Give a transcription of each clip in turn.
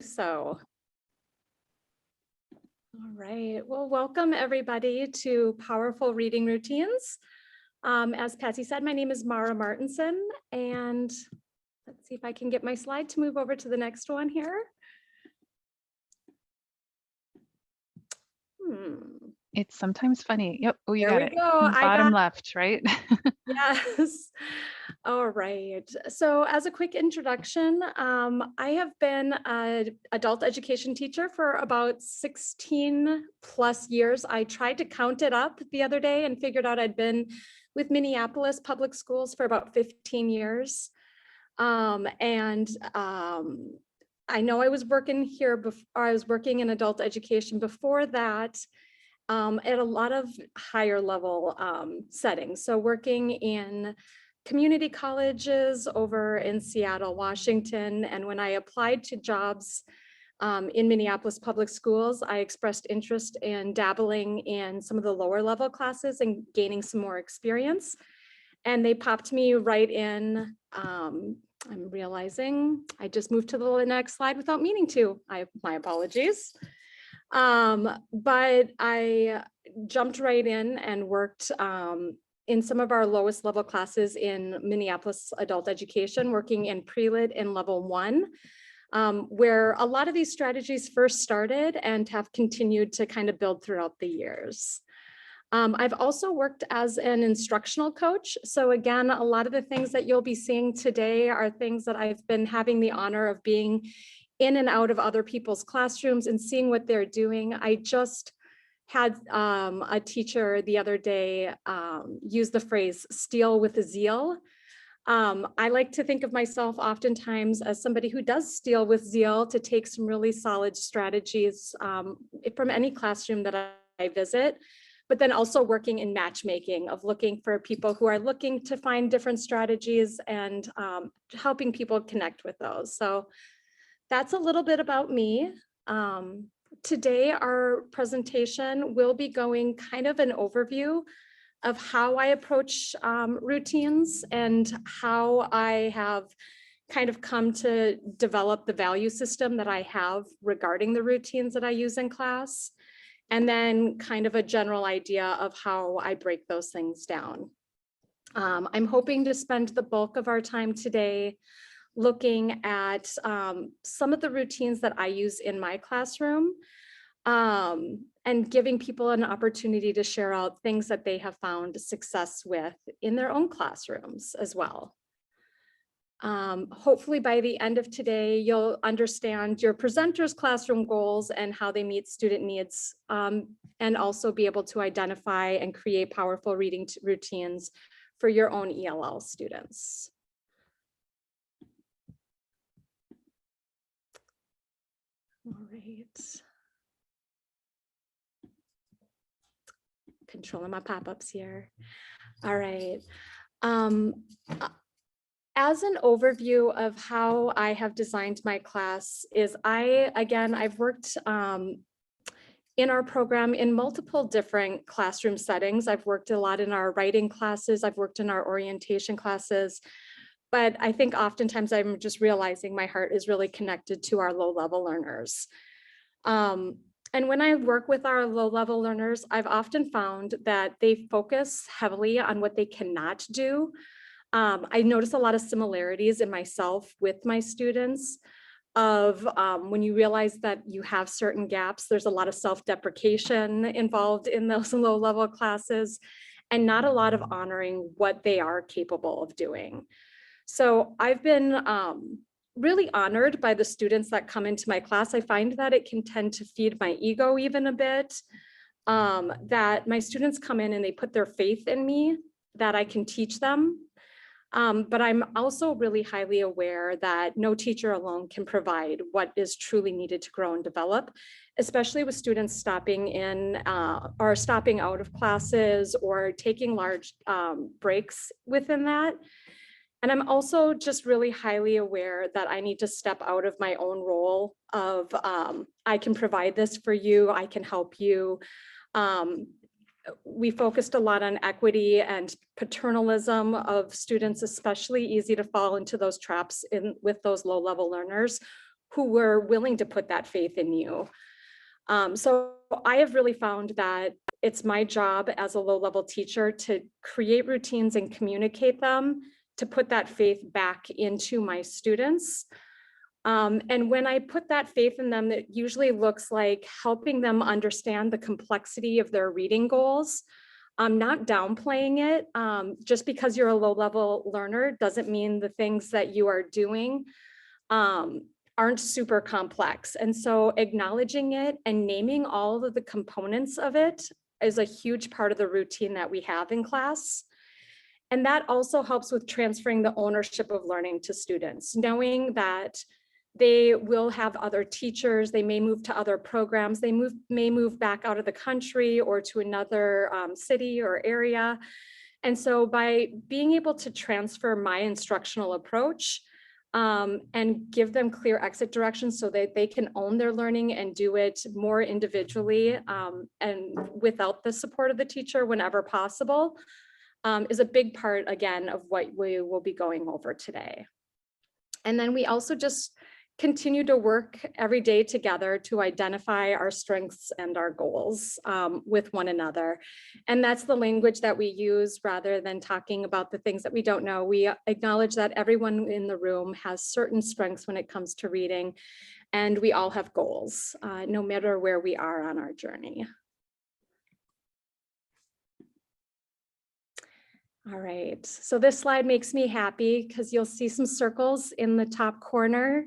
So, all right, well, welcome everybody to Powerful Reading Routines. As Patsy said, my name is Mara Martinson, and let's see if I can get my slide to move over to the next one here. It's sometimes funny. Yep. Oh, you There got we it. go. Bottom left, right? Yes. All right. So as a quick introduction, I have been an adult education teacher for about 16 plus years. I tried to count it up the other day and figured out I'd been with Minneapolis public schools for about 15 years. I know I was working here before. I was working in adult education before that. At a lot of higher level settings. So working in community colleges over in Seattle, Washington. And when I applied to jobs in Minneapolis public schools, I expressed interest in dabbling in some of the lower level classes and gaining some more experience. And they popped me right in. I'm realizing I just moved to the next slide without meaning to. My apologies. But I jumped right in and worked in some of our lowest level classes in Minneapolis adult education, working in pre-lit in level 1, where a lot of these strategies first started and have continued to kind of build throughout the years. I've also worked as an instructional coach. So again, a lot of the things that you'll be seeing today are things that I've been having the honor of being in and out of other people's classrooms and seeing what they're doing. I just had a teacher the other day use the phrase steal with a zeal. I like to think of myself oftentimes as somebody who does steal with zeal to take some really solid strategies from any classroom that I visit, but then also working in matchmaking of looking for people who are looking to find different strategies and helping people connect with those. So that's a little bit about me. Today, our presentation will be going kind of an overview of how I approach routines and how I have kind of come to develop the value system that I have regarding the routines that I use in class, and then kind of a general idea of how I break those things down. I'm hoping to spend the bulk of our time today looking at some of the routines that I use in my classroom and giving people an opportunity to share out things that they have found success with in their own classrooms as well. Hopefully by the end of today, you'll understand your presenter's classroom goals and how they meet student needs, and also be able to identify and create powerful reading routines for your own ELL students. All right. Controlling my pop-ups here. All right. As an overview of how I have designed my class is I've worked in our program in multiple different classroom settings. I've worked a lot in our writing classes. I've worked in our orientation classes. But I think oftentimes I'm just realizing my heart is really connected to our low-level learners. And when I work with our low-level learners, I've often found that they focus heavily on what they cannot do. I notice a lot of similarities in myself with my students of when you realize that you have certain gaps, there's a lot of self-deprecation involved in those low-level classes and not a lot of honoring what they are capable of doing. So I've been really honored by the students that come into my class. I find that it can tend to feed my ego even a bit, that my students come in and they put their faith in me that I can teach them. But I'm also really highly aware that no teacher alone can provide what is truly needed to grow and develop, especially with students stopping in or stopping out of classes or taking large breaks within that. And I'm also just really highly aware that I need to step out of my own role of I can provide this for you, I can help you. We focused a lot on equity and paternalism of students, especially easy to fall into those traps with those low-level learners who were willing to put that faith in you. So I have really found that it's my job as a low-level teacher to create routines and communicate them, to put that faith back into my students. And when I put that faith in them, it usually looks like helping them understand the complexity of their reading goals. Not downplaying it. Just because you're a low-level learner doesn't mean the things that you are doing aren't super complex. And so acknowledging it and naming all of the components of it is a huge part of the routine that we have in class. And that also helps with transferring the ownership of learning to students, knowing that they will have other teachers, they may move to other programs, they may move back out of the country or to another city or area. And so by being able to transfer my instructional approach and give them clear exit directions so that they can own their learning and do it more individually and without the support of the teacher whenever possible, is a big part, again, of what we will be going over today. And then we also just continue to work every day together to identify our strengths and our goals with one another. And that's the language that we use rather than talking about the things that we don't know. We acknowledge that everyone in the room has certain strengths when it comes to reading, and we all have goals, no matter where we are on our journey. All right, so this slide makes me happy because you'll see some circles in the top corner.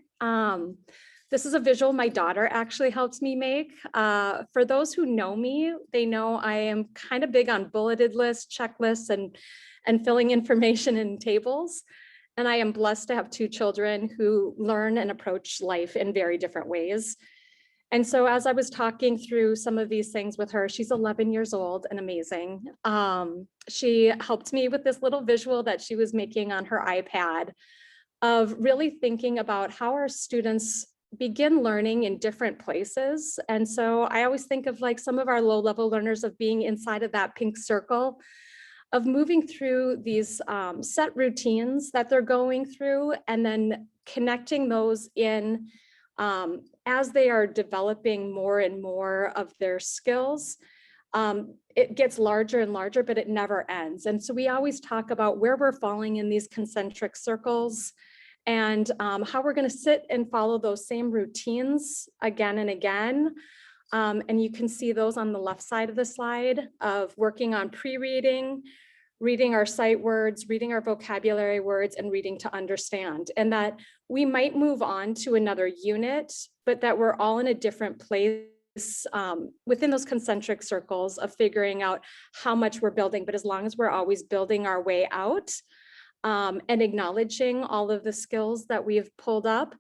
This is a visual my daughter actually helps me make. For those who know me, they know I am kind of big on bulleted lists, checklists, and filling information in tables. And I am blessed to have two children who learn and approach life in very different ways. And so as I was talking through some of these things with her, she's 11 years old and amazing. She helped me with this little visual that she was making on her iPad of really thinking about how our students begin learning in different places. And so I always think of like some of our low-level learners of being inside of that pink circle, of moving through these set routines that they're going through and then connecting those in as they are developing more and more of their skills. It gets larger and larger, but it never ends. And so we always talk about where we're falling in these concentric circles and how we're going to sit and follow those same routines again and again. And you can see those on the left side of the slide of working on pre-reading, reading our sight words, reading our vocabulary words, and reading to understand. And that we might move on to another unit, but that we're all in a different place within those concentric circles of figuring out how much we're building. But as long as we're always building our way out and acknowledging all of the skills that we've pulled up,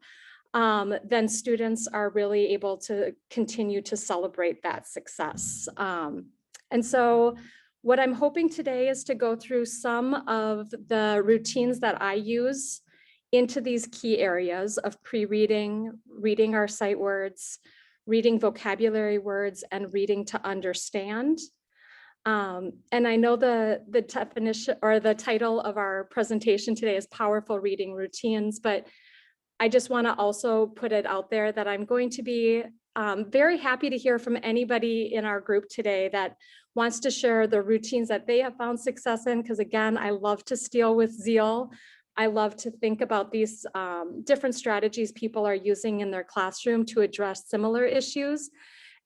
then students are really able to continue to celebrate that success. And so what I'm hoping today is to go through some of the routines that I use into these key areas of pre-reading, reading our sight words, reading vocabulary words, and reading to understand. And I know the definition or the title of our presentation today is Powerful Reading Routines, but I just want to also put it out there that I'm going to be very happy to hear from anybody in our group today that wants to share the routines that they have found success in, because again, I love to steal with zeal. I love to think about these different strategies people are using in their classroom to address similar issues,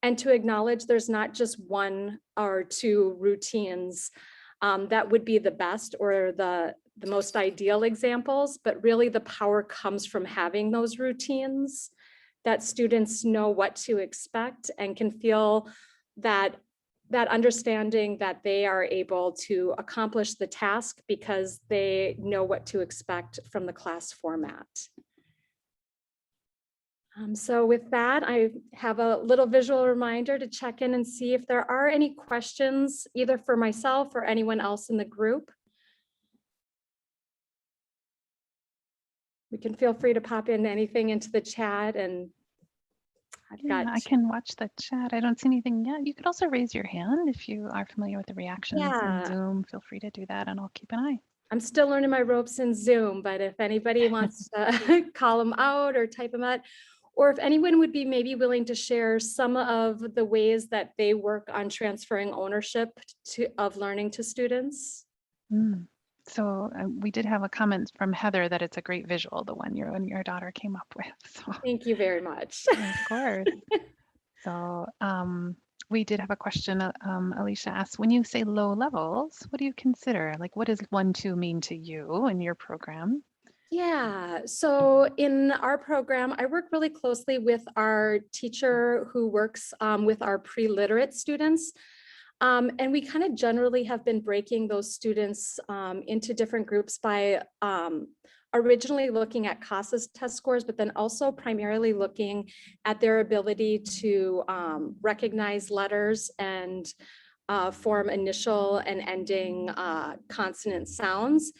and to acknowledge there's not just one or two routines that would be the best or the most ideal examples, but really the power comes from having those routines that students know what to expect and can feel that understanding that they are able to accomplish the task because they know what to expect from the class format. So with that, I have a little visual reminder to check in and see if there are any questions, either for myself or anyone else in the group. We can feel free to pop in anything into the chat, and I can watch the chat. I don't see anything yet. You could also raise your hand if you are familiar with the reactions in Zoom. Feel free to do that and I'll keep an eye. I'm still learning my ropes in Zoom, but if anybody wants to call them out or type them out, or if anyone would be maybe willing to share some of the ways that they work on transferring ownership of learning to students. So we did have a comment from Heather that it's a great visual, the one your daughter came up with. So thank you very much. of course. So we did have a question. Alicia asked, when you say low levels, what do you consider? Like, what does 1-2 mean to you in your program? Yeah, so in our program, I work really closely with our teacher who works with our pre-literate students. And we kind of generally have been breaking those students into different groups by originally looking at CASA's test scores, but then also primarily looking at their ability to recognize letters and form initial and ending consonant sounds.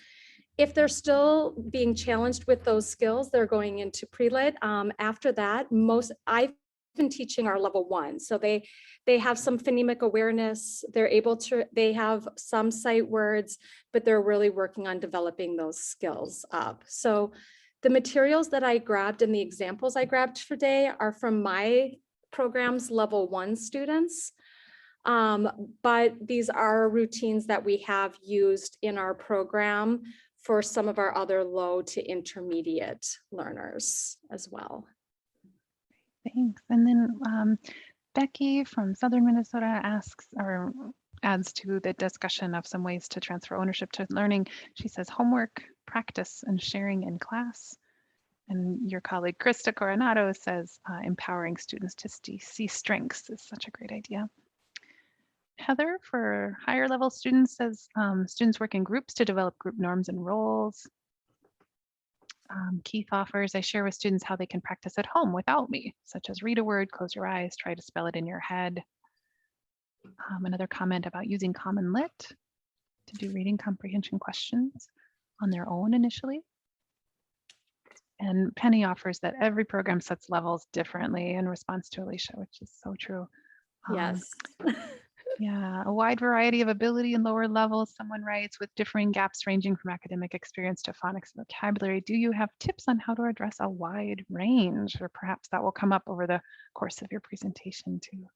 If they're still being challenged with those skills, they're going into pre-lit. After that, I've been teaching our level 1. So they have some phonemic awareness. They have some sight words, but they're really working on developing those skills up. So the materials that I grabbed and the examples I grabbed today are from my program's level 1 students. But these are routines that we have used in our program for some of our other low to intermediate learners as well. Thanks. And then Becky from Southern Minnesota asks or adds to the discussion of some ways to transfer ownership to learning. She says homework, practice, and sharing in class. And your colleague Krista Coronado says empowering students to see strengths is such a great idea. Heather for higher level students says students work in groups to develop group norms and roles. Keith offers, I share with students how they can practice at home without me, such as read a word, close your eyes, try to spell it in your head. Another comment about using Common Lit to do reading comprehension questions on their own initially. And Penny offers that every program sets levels differently in response to Alicia, which is so true. Yes. Yeah, a wide variety of ability in lower levels, someone writes, with differing gaps ranging from academic experience to phonics and vocabulary. Do you have tips on how to address a wide range? Or perhaps that will come up over the course of your presentation too.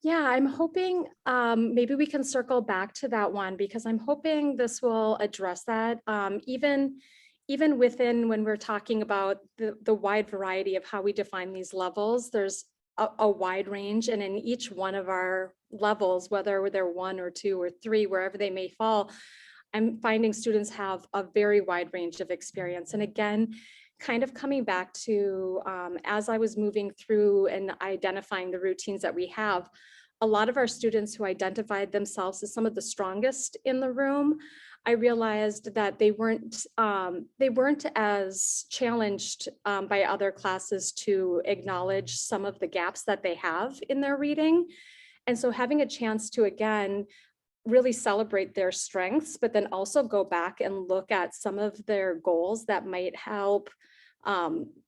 Yeah, I'm hoping maybe we can circle back to that one, because I'm hoping this will address that. Even within when we're talking about the wide variety of how we define these levels, there's a wide range, and in each one of our levels, whether they're 1 or 2 or 3, wherever they may fall, I'm finding students have a very wide range of experience. And again, kind of coming back to as I was moving through and identifying the routines that we have, a lot of our students who identified themselves as some of the strongest in the room, I realized that they weren't as challenged by other classes to acknowledge some of the gaps that they have in their reading. And so having a chance to, again, really celebrate their strengths, but then also go back and look at some of their goals that might help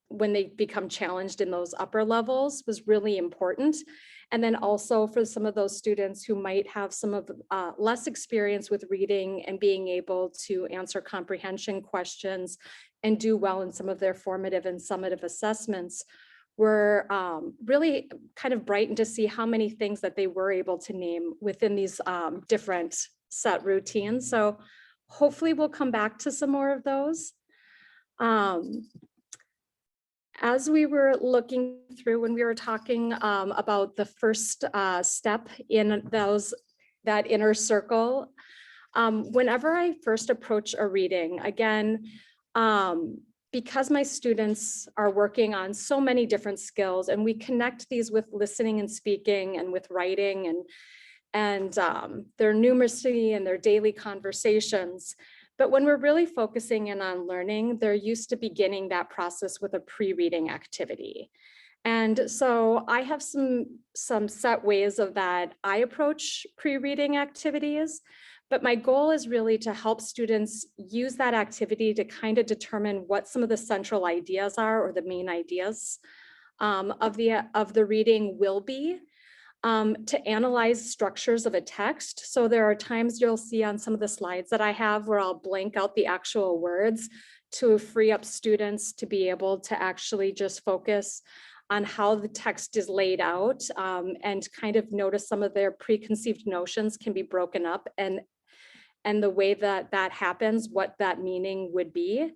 when they become challenged in those upper levels was really important. And then also for some of those students who might have some of less experience with reading and being able to answer comprehension questions and do well in some of their formative and summative assessments, were really kind of brightened to see how many things that they were able to name within these different set routines. So hopefully we'll come back to some more of those. As we were looking through when we were talking about the first step in that inner circle, whenever I first approach a reading, again, because my students are working on so many different skills, and we connect these with listening and speaking and with writing and their numeracy and their daily conversations. But when we're really focusing in on learning, they're used to beginning that process with a pre-reading activity. And so I have some set ways of that I approach pre-reading activities, but my goal is really to help students use that activity to kind of determine what some of the central ideas are, or the main ideas of the reading will be. To analyze structures of a text. So there are times you'll see on some of the slides that I have where I'll blank out the actual words to free up students to be able to actually just focus on how the text is laid out, and kind of notice some of their preconceived notions can be broken up, and the way that that happens, what that meaning would be.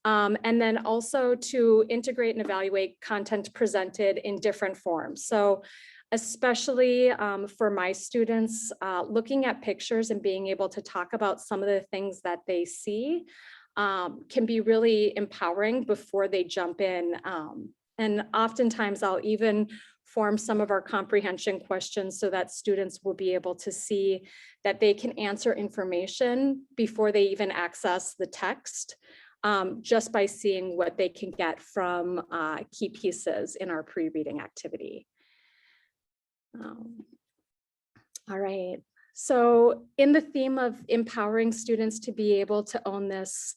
And then also to integrate and evaluate content presented in different forms. So especially for my students, looking at pictures and being able to talk about some of the things that they see can be really empowering before they jump in. And oftentimes I'll even form some of our comprehension questions so that students will be able to see that they can answer information before they even access the text, just by seeing what they can get from key pieces in our pre-reading activity. All right, so in the theme of empowering students to be able to own this,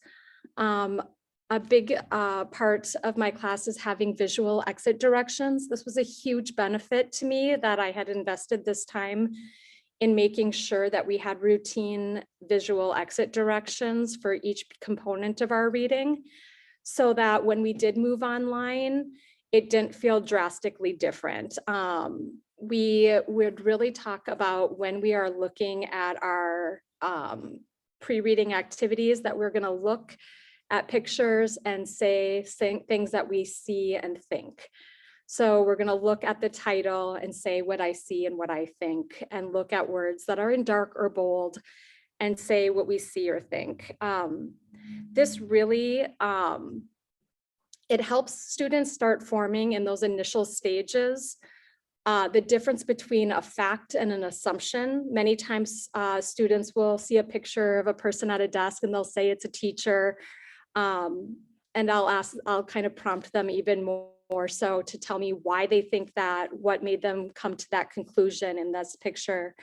a big part of my class is having visual exit directions. This was a huge benefit to me that I had invested this time in making sure that we had routine visual exit directions for each component of our reading, so that when we did move online, it didn't feel drastically different. We would really talk about when we are looking at our pre-reading activities that we're going to look at pictures and say things that we see and think. So we're going to look at the title and say what I see and what I think, and look at words that are in dark or bold and say what we see or think. This really, it helps students start forming in those initial stages the difference between a fact and an assumption. Many times students will see a picture of a person at a desk and they'll say it's a teacher. And I'll kind of prompt them even more so to tell me why they think that, what made them come to that conclusion in this picture.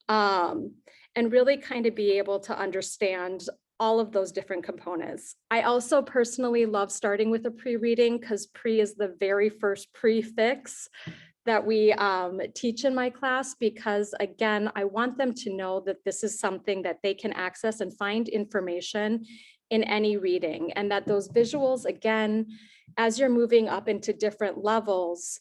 And really kind of be able to understand all of those different components. I also personally love starting with a pre-reading because pre is the very first prefix that we teach in my class, because again, I want them to know that this is something that they can access and find information in any reading, and that those visuals, again, as you're moving up into different levels,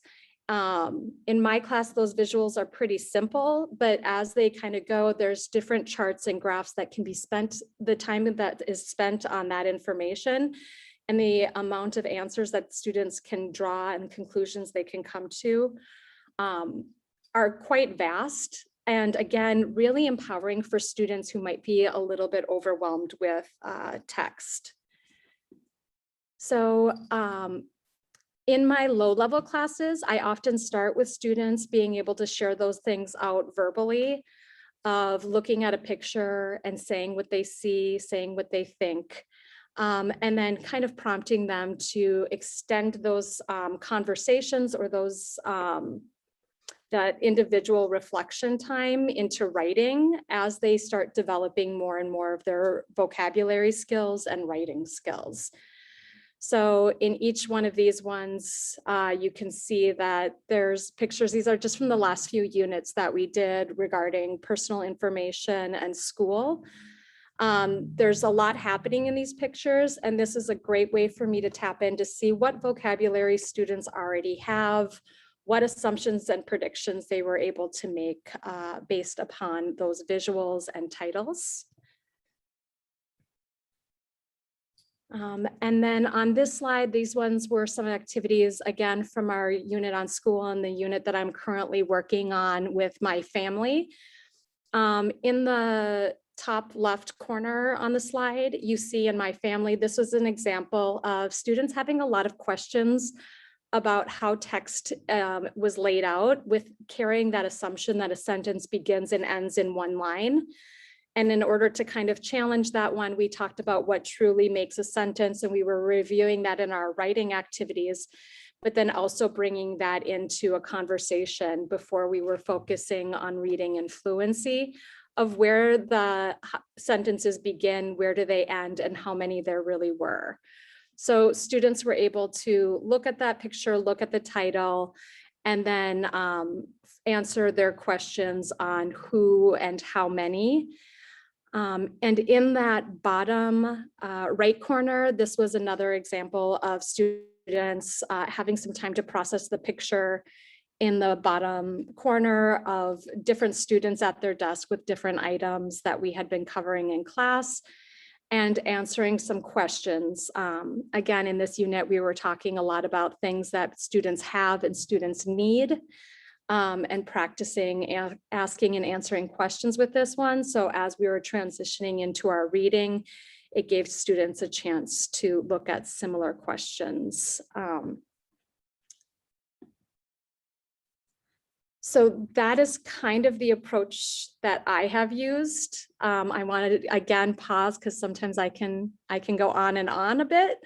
in my class, those visuals are pretty simple, but as they kind of go, there's different charts and graphs that can be spent, the time that is spent on that information and the amount of answers that students can draw and conclusions they can come to are quite vast. And again, really empowering for students who might be a little bit overwhelmed with text. So in my low-level classes, I often start with students being able to share those things out verbally, of looking at a picture and saying what they see, saying what they think, and then kind of prompting them to extend those conversations or those that individual reflection time into writing as they start developing more and more of their vocabulary skills and writing skills. So in each one of these ones, you can see that there's pictures. These are just from the last few units that we did regarding personal information and school. There's a lot happening in these pictures, and this is a great way for me to tap in to see what vocabulary students already have, what assumptions and predictions they were able to make based upon those visuals and titles. And then on this slide, these ones were some activities, again, from our unit on school and the unit that I'm currently working on with my family. In the top left corner on the slide, you see in my family, this was an example of students having a lot of questions about how text was laid out, with carrying that assumption that a sentence begins and ends in one line. And in order to kind of challenge that one, we talked about what truly makes a sentence, and we were reviewing that in our writing activities, but then also bringing that into a conversation before we were focusing on reading and fluency, of where the sentences begin, where do they end, and how many there really were. So students were able to look at that picture, look at the title, and then answer their questions on who and how many. And in that bottom right corner, this was another example of students students, having some time to process the picture in the bottom corner of different students at their desk with different items that we had been covering in class, and answering some questions. Again, in this unit, we were talking a lot about things that students have and students need, and practicing asking and answering questions with this one. So as we were transitioning into our reading, it gave students a chance to look at similar questions. So that is kind of the approach that I have used. I wanted to again pause because sometimes I can go on and on a bit,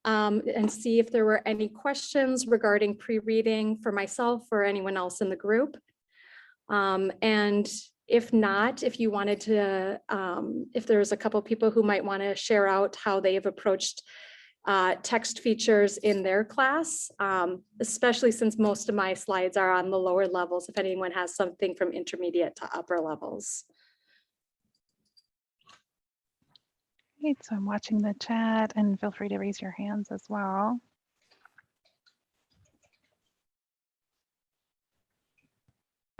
and see if there were any questions regarding pre-reading for myself or anyone else in the group. And if not, if you wanted to, if there's a couple people who might want to share out how they have approached text features in their class, especially since most of my slides are on the lower levels, if anyone has something from intermediate to upper levels. Great, so I'm watching the chat, and feel free to raise your hands as well.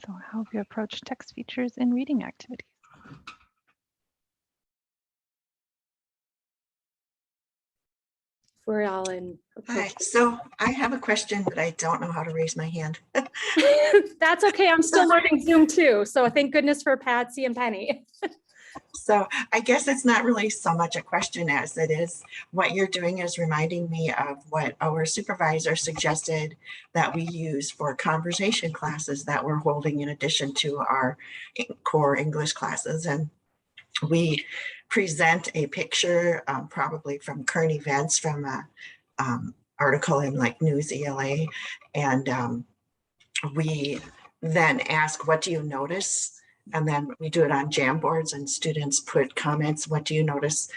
So how have you approached text features in reading activities? We're all in. Hi, so I have a question, but I don't know how to raise my hand. That's okay. I'm still learning Zoom too. So thank goodness for Patsy and Penny. So I guess it's not really so much a question as it is what you're doing is reminding me of what our supervisor suggested that we use for conversation classes that we're holding in addition to our core English classes. And we present a picture, probably from current events from a article in like News ELA, and we then ask, what do you notice? And then we do it on Jamboards, and students put comments, what do you notice?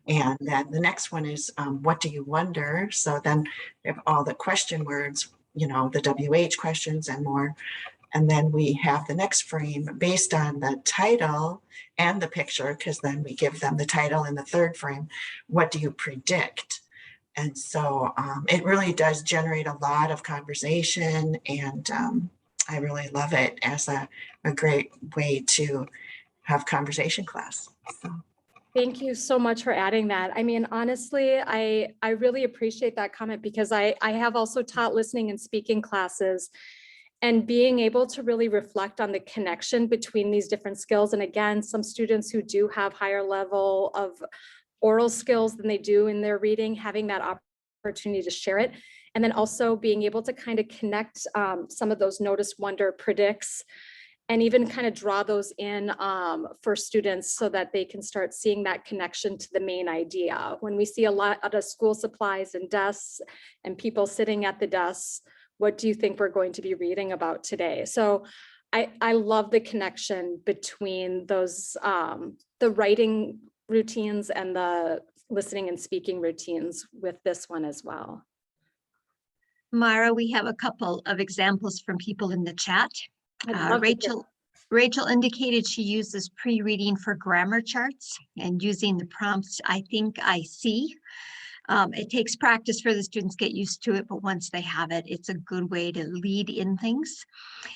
And then the next one is, what do you wonder? So then we have all the question words, you know, the WH questions and more. And then we have the next frame based on the title and the picture, because then we give them the title in the third frame. What do you predict? And so it really does generate a lot of conversation, and I really love it as a great way to have conversation class. So. Thank you so much for adding that. I mean, honestly, I really appreciate that comment, because I have also taught listening and speaking classes, and being able to really reflect on the connection between these different skills. And again, some students who do have higher level of oral skills than they do in their reading, having that opportunity to share it. And then also being able to kind of connect some of those notice, wonder, predicts, and even kind of draw those in for students so that they can start seeing that connection to the main idea. When we see a lot of school supplies and desks and people sitting at the desks, what do you think we're going to be reading about today? So I love the connection between those, the writing routines and the listening and speaking routines with this one as well. Mara, we have a couple of examples from people in the chat. Rachel indicated she uses pre-reading for grammar charts and using the prompts, I think I see. It takes practice for the students to get used to it, but once they have it, it's a good way to lead in things.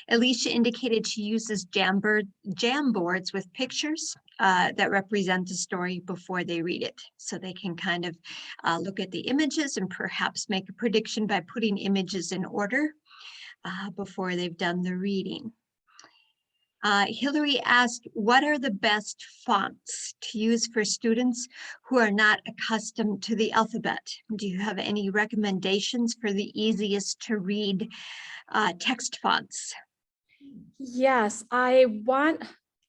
Alicia indicated she uses Jamboards with pictures that represent the story before they read it. So they can kind of look at the images and perhaps make a prediction by putting images in order before they've done the reading. Hillary asked, what are the best fonts to use for students who are not accustomed to the alphabet? Do you have any recommendations for the easiest to read text fonts? Yes, I want,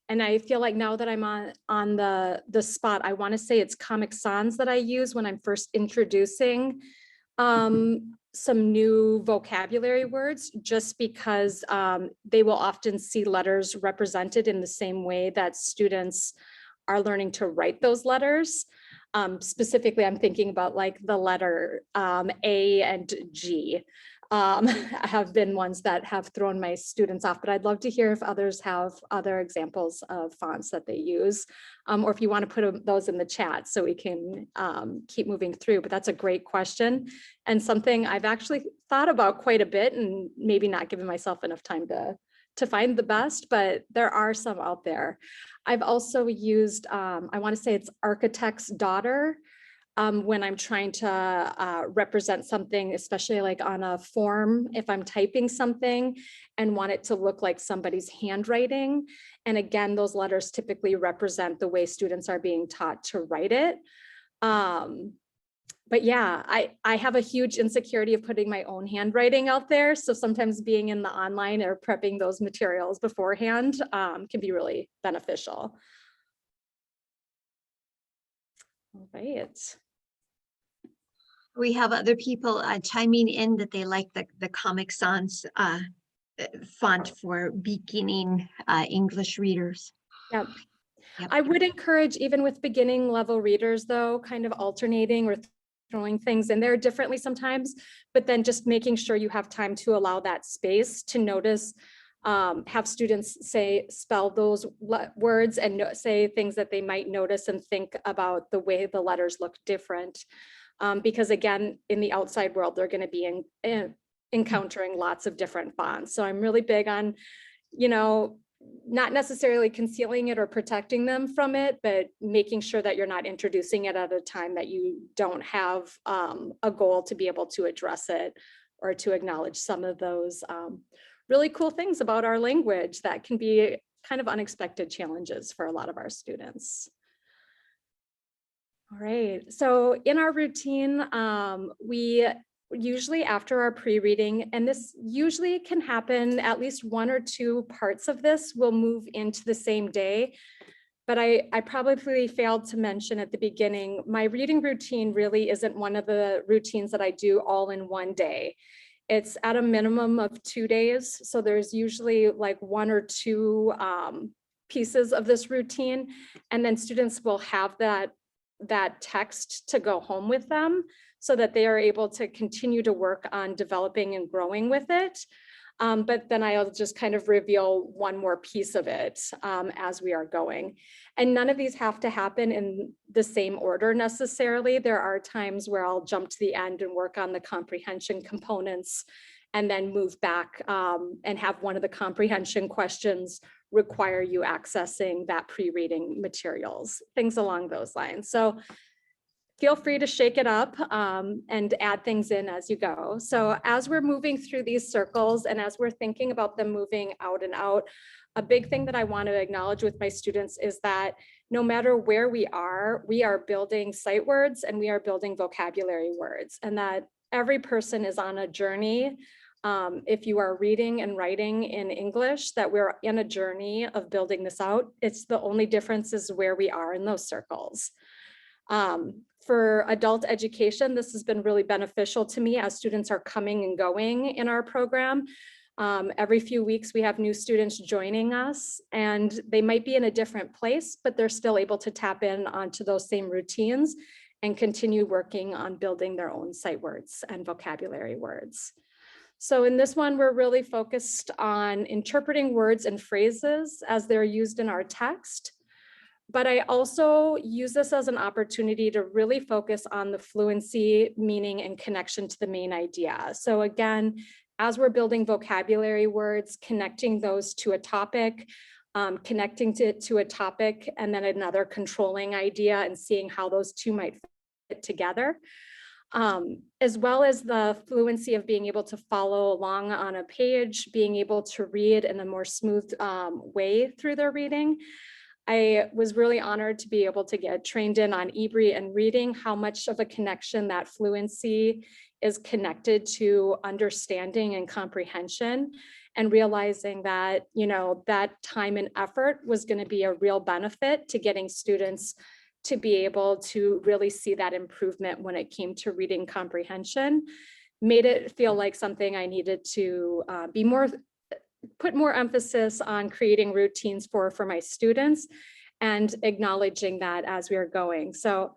and I feel like now that I'm on the spot, I want to say it's Comic Sans that I use when I'm first introducing some new vocabulary words, just because they will often see letters represented in the same way that students are learning to write those letters. Specifically, I'm thinking about like the letter A and G. have been ones that have thrown my students off, but I'd love to hear if others have other examples of fonts that they use, or if you want to put those in the chat so we can keep moving through. But that's a great question and something I've actually thought about quite a bit, and maybe not given myself enough time to find the best, but there are some out there. I've also used, I want to say it's Architect's Daughter, when I'm trying to represent something, especially like on a form, if I'm typing something and want it to look like somebody's handwriting. And again, those letters typically represent the way students are being taught to write it. But yeah, I have a huge insecurity of putting my own handwriting out there. So sometimes being in the online or prepping those materials beforehand can be really beneficial. All right. We have other people chiming in that they like the Comic Sans font for beginning English readers. Yep. Yep. I would encourage, even with beginning level readers though, kind of alternating or throwing things in there differently sometimes, but then just making sure you have time to allow that space to notice, have students spell those words and say things that they might notice and think about the way the letters look different. Because again, in the outside world, they're going to be encountering lots of different fonts. So I'm really big on, you know, not necessarily concealing it or protecting them from it, but making sure that you're not introducing it at a time that you don't have a goal to be able to address it or to acknowledge some of those really cool things about our language that can be kind of unexpected challenges for a lot of our students. All right, so in our routine, we usually after our pre-reading, and this usually can happen, at least one or two parts of this will move into the same day. But I probably failed to mention at the beginning, my reading routine really isn't one of the routines that I do all in one day. It's at a minimum of 2 days. So there's usually like one or two pieces of this routine, and then students will have that text to go home with them so that they are able to continue to work on developing and growing with it. But then I'll just kind of reveal one more piece of it as we are going. And none of these have to happen in the same order necessarily. There are times where I'll jump to the end and work on the comprehension components and then move back and have one of the comprehension questions require you accessing that pre-reading materials, things along those lines. So feel free to shake it up and add things in as you go. So as we're moving through these circles and as we're thinking about them moving out and out, a big thing that I want to acknowledge with my students is that no matter where we are building sight words and we are building vocabulary words, and that every person is on a journey. If you are reading and writing in English, that we're in a journey of building this out. It's the only difference is where we are in those circles. For adult education, this has been really beneficial to me as students are coming and going in our program. Every few weeks, we have new students joining us, and they might be in a different place, but they're still able to tap in onto those same routines and continue working on building their own sight words and vocabulary words. So in this one, we're really focused on interpreting words and phrases as they're used in our text. But I also use this as an opportunity to really focus on the fluency, meaning, and connection to the main idea. So again, as we're building vocabulary words, connecting those to a topic, connecting to a topic, and then another controlling idea and seeing how those two might fit together. As well as the fluency of being able to follow along on a page, being able to read in a more smooth way through their reading. I was really honored to be able to get trained in on eBreed and reading, how much of a connection that fluency is connected to understanding and comprehension, and realizing that, you know, that time and effort was going to be a real benefit to getting students to be able to really see that improvement when it came to reading comprehension. Made it feel like something I needed to put more emphasis on creating routines for my students and acknowledging that as we are going. So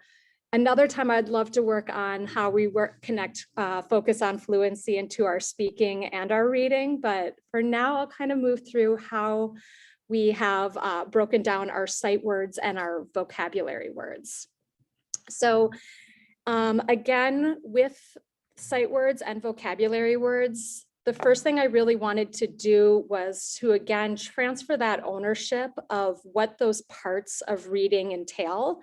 Another time I'd love to work on how we focus on fluency into our speaking and our reading. But for now, I'll kind of move through how we have broken down our sight words and our vocabulary words. So again, with sight words and vocabulary words, the first thing I really wanted to do was to, again, transfer that ownership of what those parts of reading entail,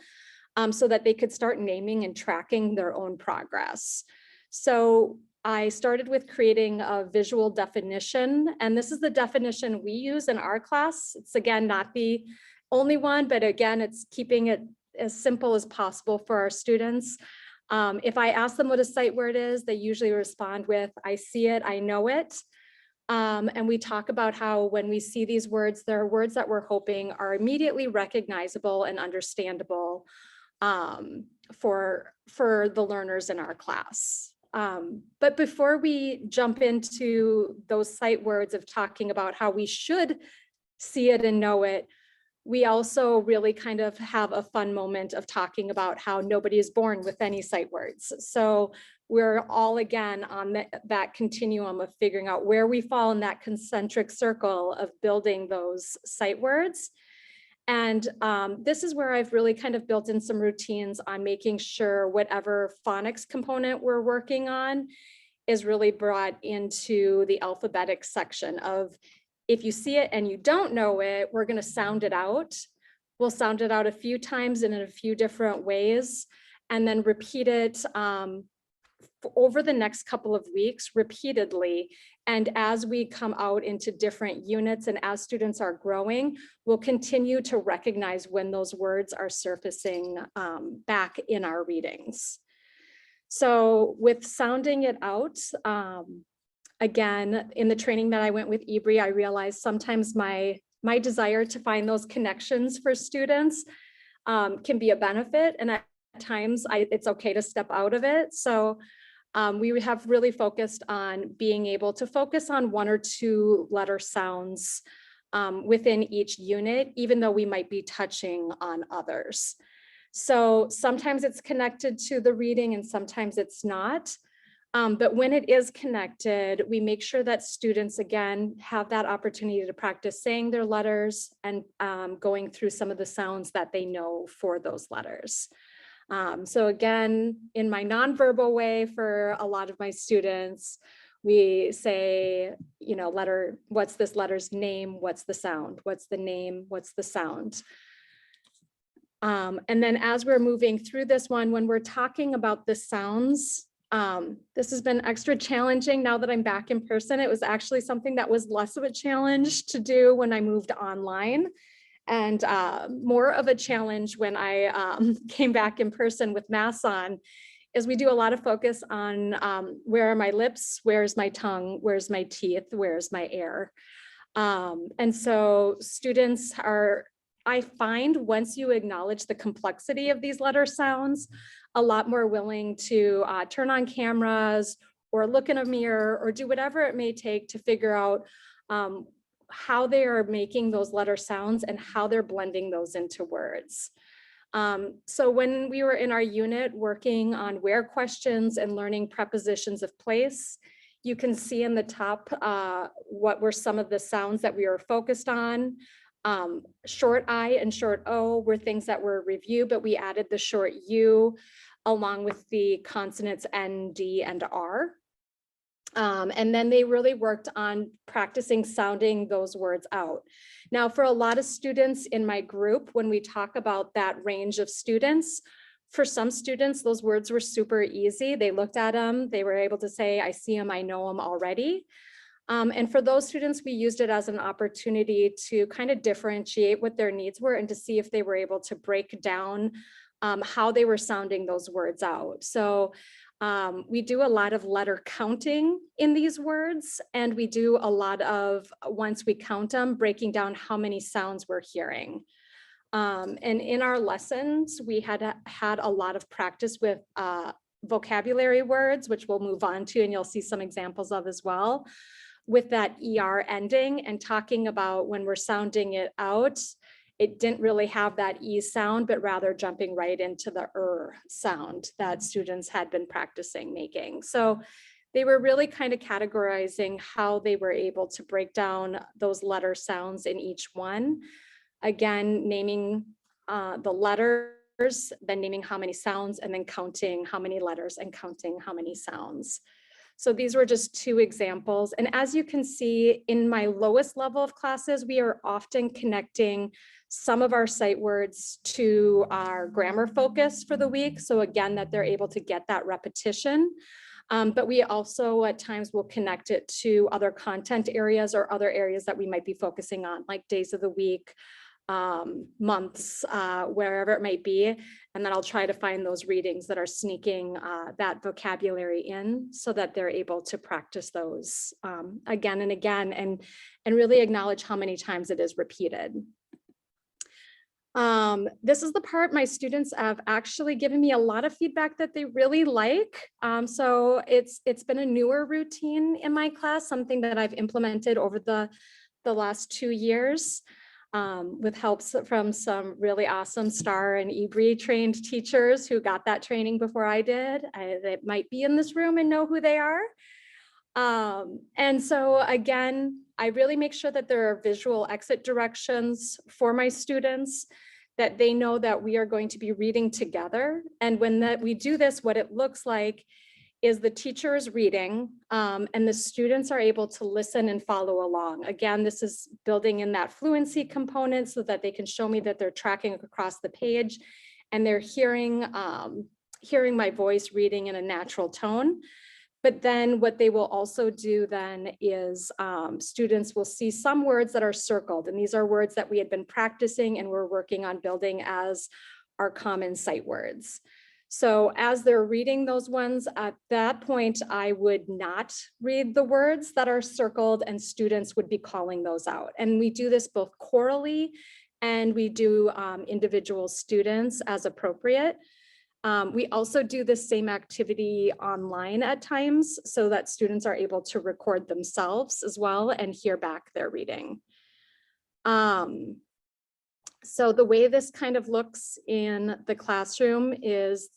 so that they could start naming and tracking their own progress. So I started with creating a visual definition, and this is the definition we use in our class. It's, again, not the only one, but again, it's keeping it as simple as possible for our students. If I ask them what a sight word is, they usually respond with, I see it, I know it. And we talk about how when we see these words, there are words that we're hoping are immediately recognizable and understandable for the learners in our class. But before we jump into those sight words of talking about how we should see it and know it, we also really kind of have a fun moment of talking about how nobody is born with any sight words. So we're all, again, on that continuum of figuring out where we fall in that concentric circle of building those sight words. And this is where I've really kind of built in some routines on making sure whatever phonics component we're working on is really brought into the alphabetic section of, if you see it and you don't know it, we're going to sound it out. We'll sound it out a few times and in a few different ways, and then repeat it over the next couple of weeks repeatedly. And as we come out into different units and as students are growing, we'll continue to recognize when those words are surfacing back in our readings. So with sounding it out, again, in the training that I went with Ebri, I realized sometimes my desire to find those connections for students can be a benefit. And at times it's okay to step out of it. So we have really focused on being able to focus on 1 or 2 letter sounds within each unit, even though we might be touching on others. So sometimes it's connected to the reading and sometimes it's not. But when it is connected, we make sure that students, again, have that opportunity to practice saying their letters and going through some of the sounds that they know for those letters. So again, in my nonverbal way for a lot of my students, we say, you know, what's this letter's name? What's the sound? What's the name? What's the sound? And then as we're moving through this one, when we're talking about the sounds, this has been extra challenging now that I'm back in person. It was actually something that was less of a challenge to do when I moved online, and more of a challenge when I came back in person with masks on, is we do a lot of focus on where are my lips, where's my tongue, where's my teeth, where's my air. And so students are, I find, once you acknowledge the complexity of these letter sounds, a lot more willing to turn on cameras or look in a mirror or do whatever it may take to figure out how they are making those letter sounds and how they're blending those into words. So when we were in our unit working on where questions and learning prepositions of place, you can see in the top what were some of the sounds that we were focused on. Short I and short O were things that were reviewed, but we added the short U along with the consonants N, D, and R. And then they really worked on practicing sounding those words out. Now, for a lot of students in my group, when we talk about that range of students, for some students, those words were super easy. They looked at them, they were able to say, I see them, I know them already. And for those students, we used it as an opportunity to kind of differentiate what their needs were and to see if they were able to break down how they were sounding those words out. So we do a lot of letter counting in these words, and we do a lot of, once we count them, breaking down how many sounds we're hearing. And in our lessons, we had a lot of practice with vocabulary words, which we'll move on to, and you'll see some examples of as well, with that ER ending, and talking about when we're sounding it out, it didn't really have that E sound, but rather jumping right into the sound that students had been practicing making. So they were really kind of categorizing how they were able to break down those letter sounds in each one. Again, naming the letters, then naming how many sounds, and then counting how many letters and counting how many sounds. So these were just two examples. And as you can see, in my lowest level of classes, we are often connecting some of our sight words to our grammar focus for the week. So again, that they're able to get that repetition. But we also at times will connect it to other content areas or other areas that we might be focusing on, like days of the week, months, wherever it might be. And then I'll try to find those readings that are sneaking that vocabulary in so that they're able to practice those again and again, and really acknowledge how many times it is repeated. This is the part my students have actually given me a lot of feedback that they really like. So it's been a newer routine in my class, something that I've implemented over the last 2 years. With helps from some really awesome STAR and EBRI trained teachers who got that training before I did. They might be in this room and know who they are. And so again, I really make sure that there are visual exit directions for my students, that they know that we are going to be reading together. And when we do this, what it looks like is the teacher is reading and the students are able to listen and follow along. Again, this is building in that fluency component so that they can show me that they're tracking across the page and they're hearing my voice reading in a natural tone. But then what they will also do then is students will see some words that are circled, and these are words that we had been practicing and we're working on building as our common sight words. So as they're reading those ones, at that point, I would not read the words that are circled and students would be calling those out. And we do this both chorally and we do individual students as appropriate. We also do the same activity online at times so that students are able to record themselves as well and hear back their reading. So the way this kind of looks in the classroom is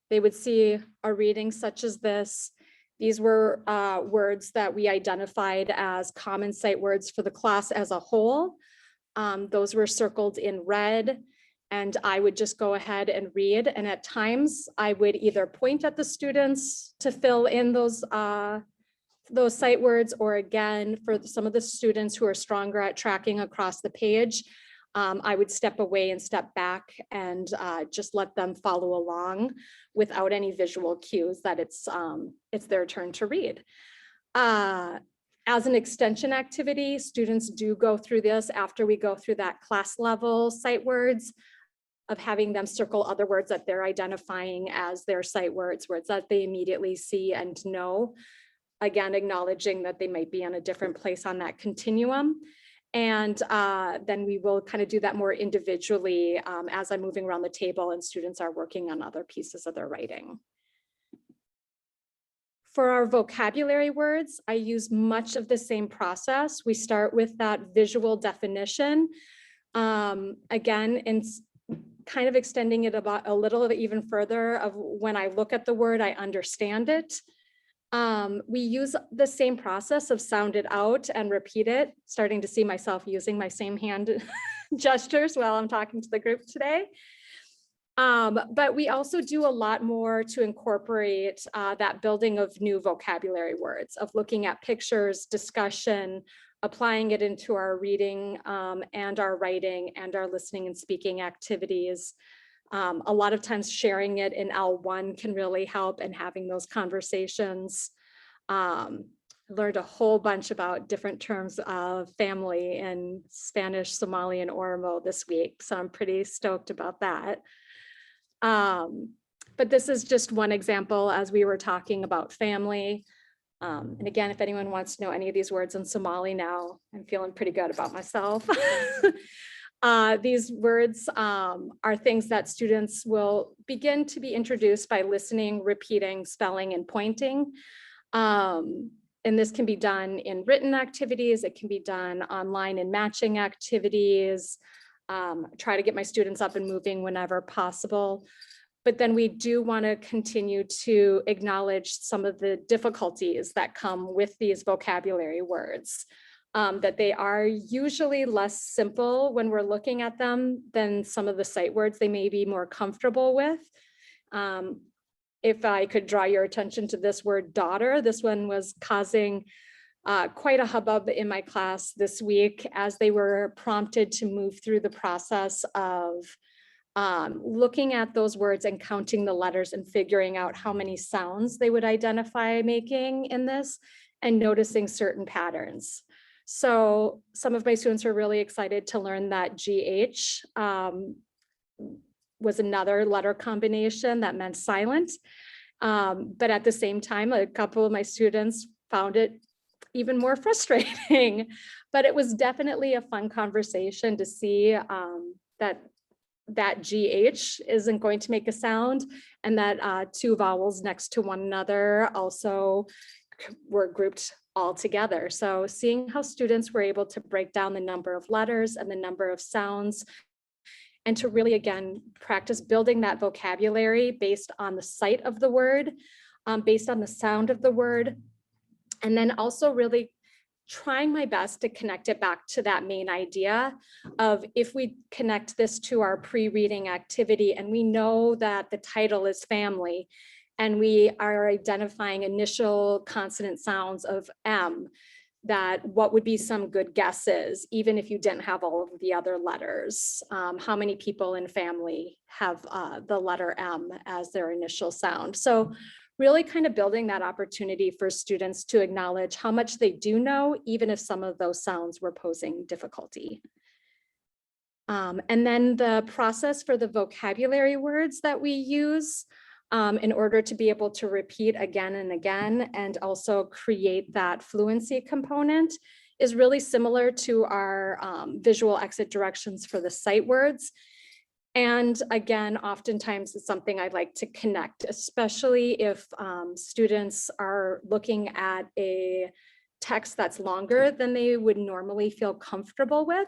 they would see a reading such as this. These were words that we identified as common sight words for the class as a whole. Those were circled in red, and I would just go ahead and read. And at times I would either point at the students to fill in those sight words, or again, for some of the students who are stronger at tracking across the page, I would step away and step back and just let them follow along without any visual cues that it's their turn to read. As an extension activity, students do go through this after we go through that class level sight words of having them circle other words that they're identifying as their sight words, words that they immediately see and know. Again, acknowledging that they might be on a different place on that continuum. And then we will kind of do that more individually as I'm moving around the table and students are working on other pieces of their writing. For our vocabulary words, I use much of the same process. We start with that visual definition. Again, and kind of extending it about a little even further of when I look at the word, I understand it. We use the same process of sound it out and repeat it, starting to see myself using my same hand gestures while I'm talking to the group today. But we also do a lot more to incorporate that building of new vocabulary words, of looking at pictures, discussion, applying it into our reading and our writing and our listening and speaking activities. A lot of times sharing it in L1 can really help, and having those conversations. Learned a whole bunch about different terms of family in Spanish, Somali, and Oromo this week, so I'm pretty stoked about that. But this is just one example as we were talking about family. And again, if anyone wants to know any of these words in Somali now, I'm feeling pretty good about myself. These words are things that students will begin to be introduced by listening, repeating, spelling, and pointing. And this can be done in written activities. It can be done online in matching activities. try to get my students up and moving whenever possible. But then we do want to continue to acknowledge some of the difficulties that come with these vocabulary words, that they are usually less simple when we're looking at them than some of the sight words they may be more comfortable with. If I could draw your attention to this word daughter, this one was causing quite a hubbub in my class this week as they were prompted to move through the process of looking at those words and counting the letters and figuring out how many sounds they would identify making in this and noticing certain patterns. So some of my students were really excited to learn that GH was another letter combination that meant silent. But at the same time, a couple of my students found it even more frustrating. But it was definitely a fun conversation to see that GH isn't going to make a sound, and that two vowels next to one another also were grouped all together. So seeing how students were able to break down the number of letters and the number of sounds, and to really, again, practice building that vocabulary based on the sight of the word, based on the sound of the word, and then also really trying my best to connect it back to that main idea of, if we connect this to our pre-reading activity and we know that the title is family and we are identifying initial consonant sounds of M, that what would be some good guesses, even if you didn't have all of the other letters? How many people in family have the letter M as their initial sound? So really kind of building that opportunity for students to acknowledge how much they do know, even if some of those sounds were posing difficulty. And then the process for the vocabulary words that we use in order to be able to repeat again and again, and also create that fluency component, is really similar to our visual exit directions for the sight words. And again, oftentimes it's something I'd like to connect, especially if students are looking at a text that's longer than they would normally feel comfortable with.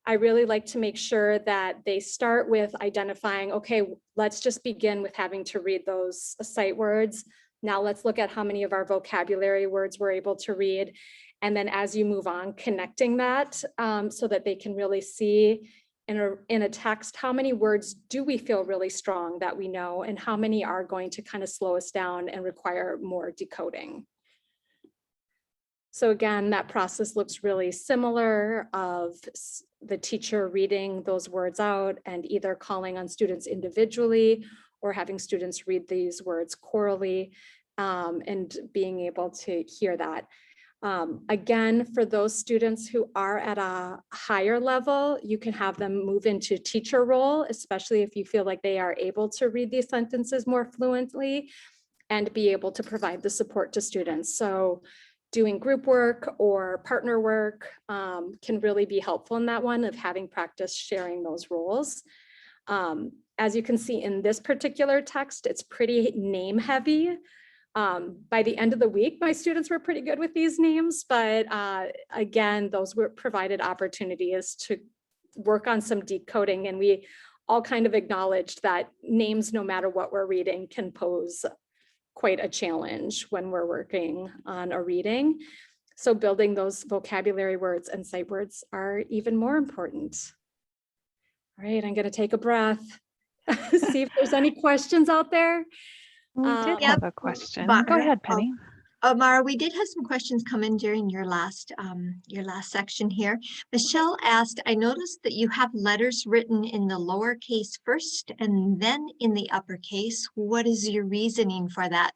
I really like to make sure that they start with identifying, okay, let's just begin with having to read those sight words. Now let's look at how many of our vocabulary words we're able to read. And then as you move on, connecting that so that they can really see in a text, how many words do we feel really strong that we know, and how many are going to kind of slow us down and require more decoding. So again, that process looks really similar of the teacher reading those words out and either calling on students individually or having students read these words chorally and being able to hear that. Again, for those students who are at a higher level, you can have them move into teacher role, especially if you feel like they are able to read these sentences more fluently and be able to provide the support to students. So doing group work or partner work can really be helpful in that one, of having practice sharing those roles. As you can see in this particular text, it's pretty name heavy. By the end of the week, my students were pretty good with these names, but again, those were provided opportunities to work on some decoding, and we all kind of acknowledged that names, no matter what we're reading, can pose quite a challenge when we're working on a reading. So building those vocabulary words and sight words are even more important. All right, I'm going to take a breath, see if there's any questions out there. We did have a question. Go ahead, Penny. Mara, we did have some questions come in during your last section here. Michelle asked, I noticed that you have letters written in the lowercase first and then in the uppercase. What is your reasoning for that?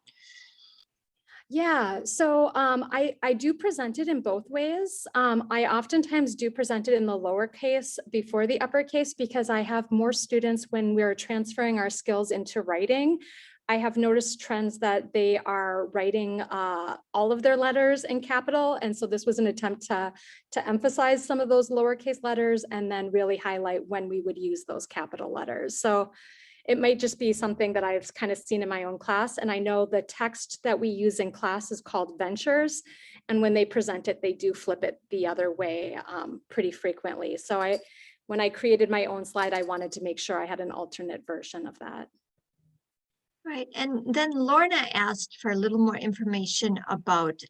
Yeah, so I do present it in both ways. I oftentimes do present it in the lowercase before the uppercase because I have more students when we're transferring our skills into writing. I have noticed trends that they are writing all of their letters in capital. And so this was an attempt to emphasize some of those lowercase letters and then really highlight when we would use those capital letters. So it might just be something that I've kind of seen in my own class. And I know the text that we use in class is called Ventures. And when they present it, they do flip it the other way pretty frequently. So when I created my own slide, I wanted to make sure I had an alternate version of that. Right, and then Lorna asked for a little more information about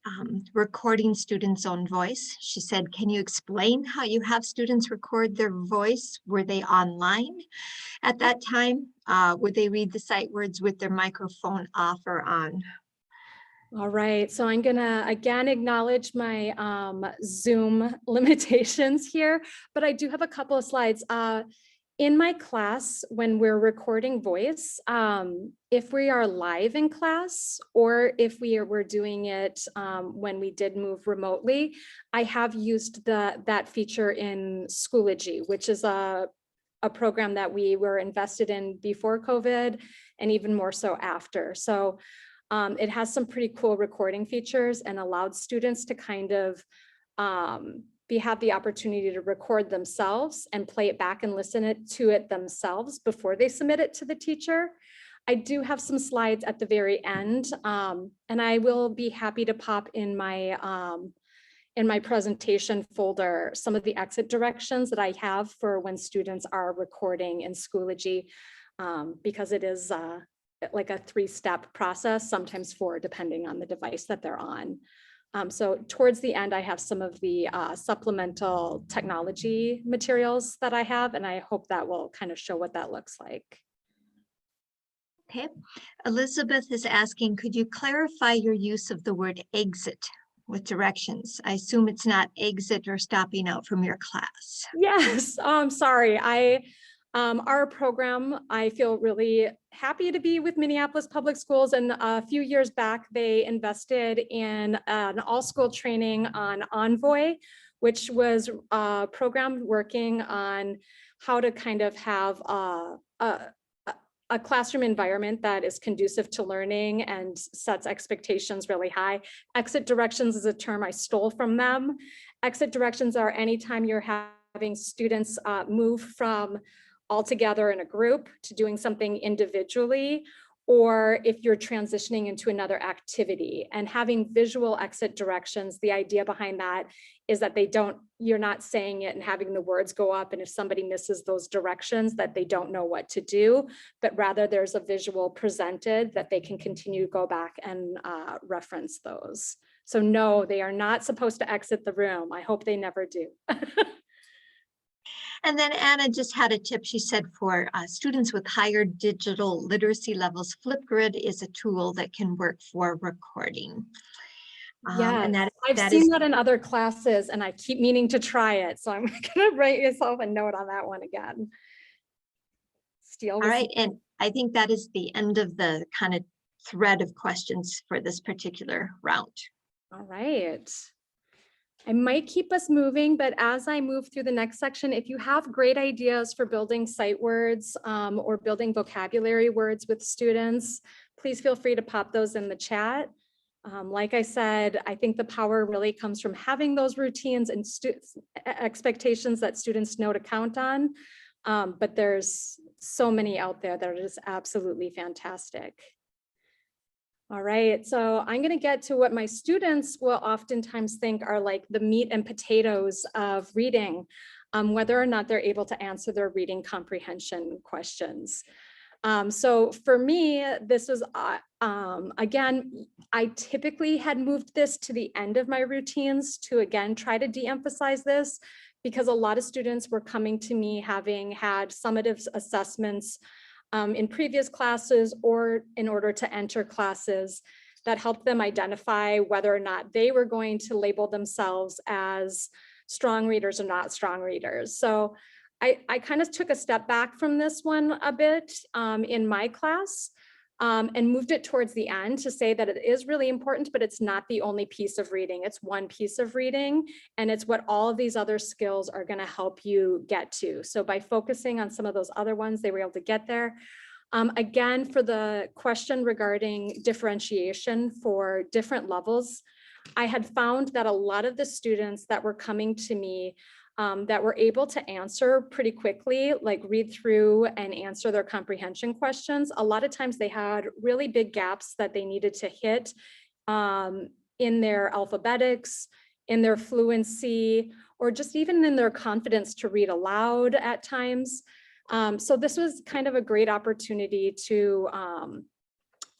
recording students' own voice. She said, can you explain how you have students record their voice? Were they online at that time? Would they read the sight words with their microphone off or on? All right, so I'm gonna again acknowledge my Zoom limitations here, but I do have a couple of slides. In my class, when we're recording voice, if we are live in class or if we're doing it when we did move remotely, I have used that feature in Schoology, which is a program that we were invested in before COVID and even more so after. So it has some pretty cool recording features and allowed students to kind of have the opportunity to record themselves and play it back and listen to it themselves before they submit it to the teacher. I do have some slides at the very end, and I will be happy to pop in my presentation folder some of the exit directions that I have for when students are recording in Schoology, because it is like a 3-step process, sometimes 4, depending on the device that they're on. So towards the end, I have some of the supplemental technology materials that I have, and I hope that will kind of show what that looks like. Okay, Elizabeth is asking, could you clarify your use of the word exit with directions? I assume it's not exit or stopping out from your class. Yes, sorry. Our program, I feel really happy to be with Minneapolis Public Schools, and a few years back, they invested in an all-school training on Envoy, which was a program working on how to kind of have a classroom environment that is conducive to learning and sets expectations really high. Exit directions is a term I stole from them. Exit directions are anytime you're having students move from all together in a group to doing something individually, or if you're transitioning into another activity. And having visual exit directions, the idea behind that is that you're not saying it and having the words go up, and if somebody misses those directions, that they don't know what to do, but rather there's a visual presented that they can continue to go back and reference those. So no, they are not supposed to exit the room. I hope they never do. And then Anna just had a tip. She said for students with higher digital literacy levels, Flipgrid is a tool that can work for recording. Yeah, and I've seen that in other classes and I keep meaning to try it. So I'm gonna write yourself a note on that one again. All right, and I think that is the end of the kind of thread of questions for this particular round. All right. I might keep us moving, but as I move through the next section, if you have great ideas for building sight words or building vocabulary words with students, please feel free to pop those in the chat. Like I said, I think the power really comes from having those routines and expectations that students know to count on. But there's so many out there that are just absolutely fantastic. All right, so I'm going to get to what my students will oftentimes think are like the meat and potatoes of reading, whether or not they're able to answer their reading comprehension questions. So for me, this was, again, I typically had moved this to the end of my routines to, again, try to de-emphasize this, because a lot of students were coming to me having had summative assessments in previous classes or in order to enter classes that helped them identify whether or not they were going to label themselves as strong readers or not strong readers. So I kind of took a step back from this one a bit in my class and moved it towards the end to say that it is really important, but it's not the only piece of reading. It's one piece of reading, and it's what all of these other skills are going to help you get to. So by focusing on some of those other ones, they were able to get there. Again, for the question regarding differentiation for different levels, I had found that a lot of the students that were coming to me that were able to answer pretty quickly, like read through and answer their comprehension questions. A lot of times they had really big gaps that they needed to hit in their alphabetics, in their fluency, or just even in their confidence to read aloud at times. So this was kind of a great opportunity to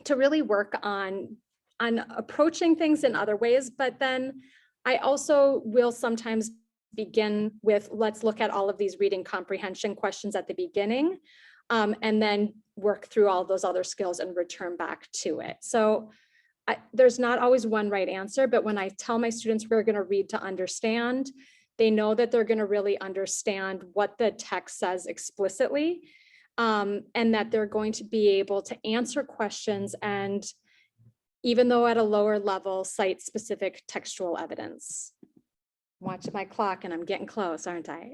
really work on approaching things in other ways. But then I also will sometimes begin with, let's look at all of these reading comprehension questions at the beginning, and then work through all those other skills and return back to it. So there's not always one right answer, but when I tell my students we're going to read to understand, they know that they're going to really understand what the text says explicitly, and that they're going to be able to answer questions, and even though at a lower level, cite specific textual evidence. Watch my clock and I'm getting close, aren't I?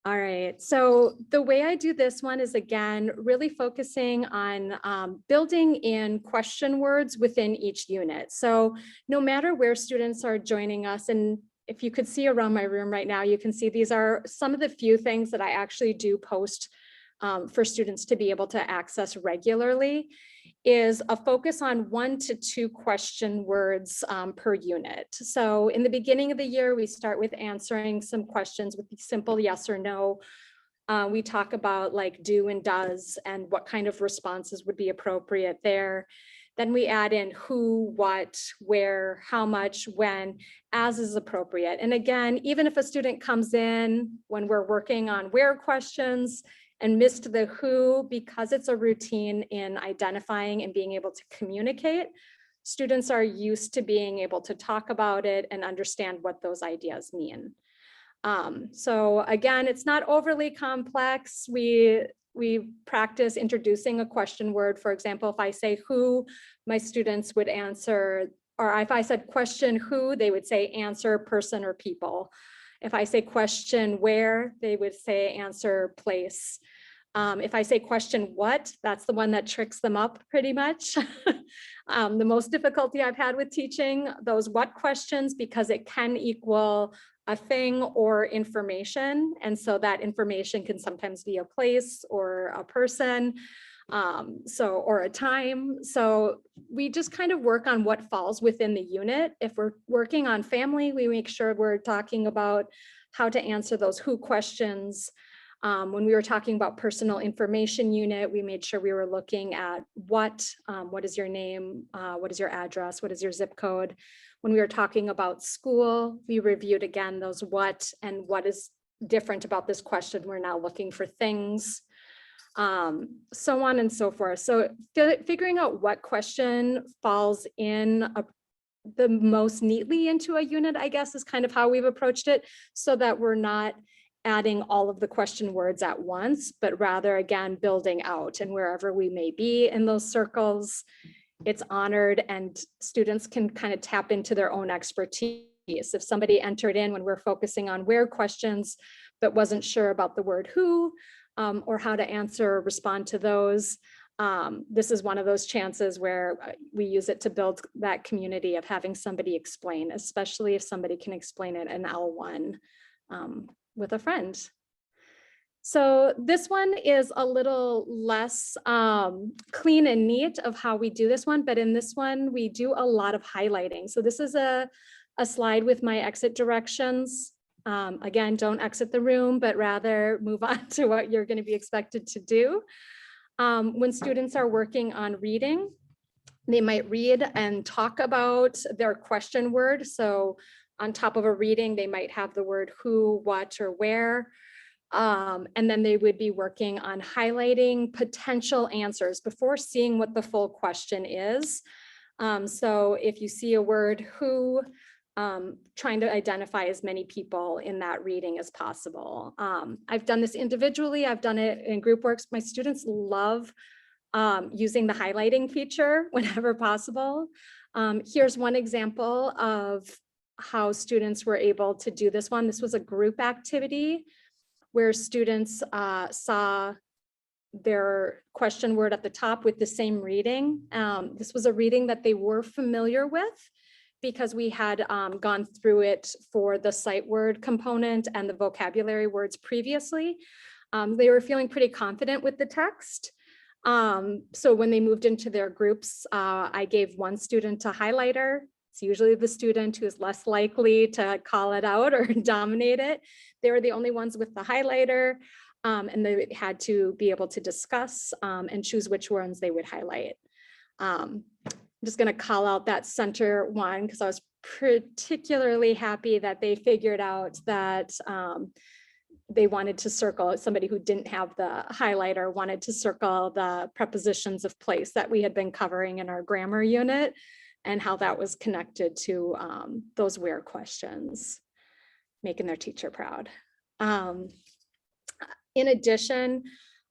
All right, so the way I do this one is, again, really focusing on building in question words within each unit. So no matter where students are joining us, and if you could see around my room right now, you can see these are some of the few things that I actually do post for students to be able to access regularly, is a focus on 1 to 2 question words per unit. So in the beginning of the year, we start with answering some questions with simple yes or no. We talk about like do and does and what kind of responses would be appropriate there. Then we add in who, what, where, how much, when, as is appropriate. And again, even if a student comes in when we're working on where questions and missed the who, because it's a routine in identifying and being able to communicate, students are used to being able to talk about it and understand what those ideas mean. So again, it's not overly complex. We practice introducing a question word. For example, if I say who, my students would answer, or if I said question who, they would say answer person or people. If I say question where, they would say answer place. If I say question what, that's the one that tricks them up pretty much. The most difficulty I've had with teaching those what questions, because it can equal a thing or information. And so that information can sometimes be a place or a person, or a time. So we just kind of work on what falls within the unit. If we're working on family, we make sure we're talking about how to answer those who questions. When we were talking about personal information unit, we made sure we were looking at what is your name, what is your address, what is your zip code. When we were talking about school, we reviewed again those what and what is different about this question. We're now looking for things, so on and so forth. So figuring out what question falls in the most neatly into a unit, I guess, is kind of how we've approached it, so that we're not adding all of the question words at once, but rather, again, building out, and wherever we may be in those circles, it's honored and students can kind of tap into their own expertise. If somebody entered in when we're focusing on where questions, but wasn't sure about the word who, or how to answer or respond to those, this is one of those chances where we use it to build that community of having somebody explain, especially if somebody can explain it in L1 with a friend. So this one is a little less clean and neat of how we do this one, but in this one, we do a lot of highlighting. So this is a slide with my exit directions. Again, don't exit the room, but rather move on to what you're going to be expected to do. When students are working on reading, they might read and talk about their question word. So on top of a reading, they might have the word who, what, or where. And then they would be working on highlighting potential answers before seeing what the full question is. So if you see a word who, trying to identify as many people in that reading as possible. I've done this individually. I've done it in group works. My students love using the highlighting feature whenever possible. Here's one example of how students were able to do this one. This was a group activity where students saw their question word at the top with the same reading. This was a reading that they were familiar with because we had gone through it for the sight word component and the vocabulary words previously. They were feeling pretty confident with the text. So when they moved into their groups, I gave one student a highlighter It's usually the student who is less likely to call it out or dominate it. They were the only ones with the highlighter, and they had to be able to discuss and choose which ones they would highlight. I'm just going to call out that center one because I was particularly happy that they figured out that they wanted to circle, somebody who didn't have the highlighter wanted to circle the prepositions of place that we had been covering in our grammar unit and how that was connected to those where questions, making their teacher proud. In addition,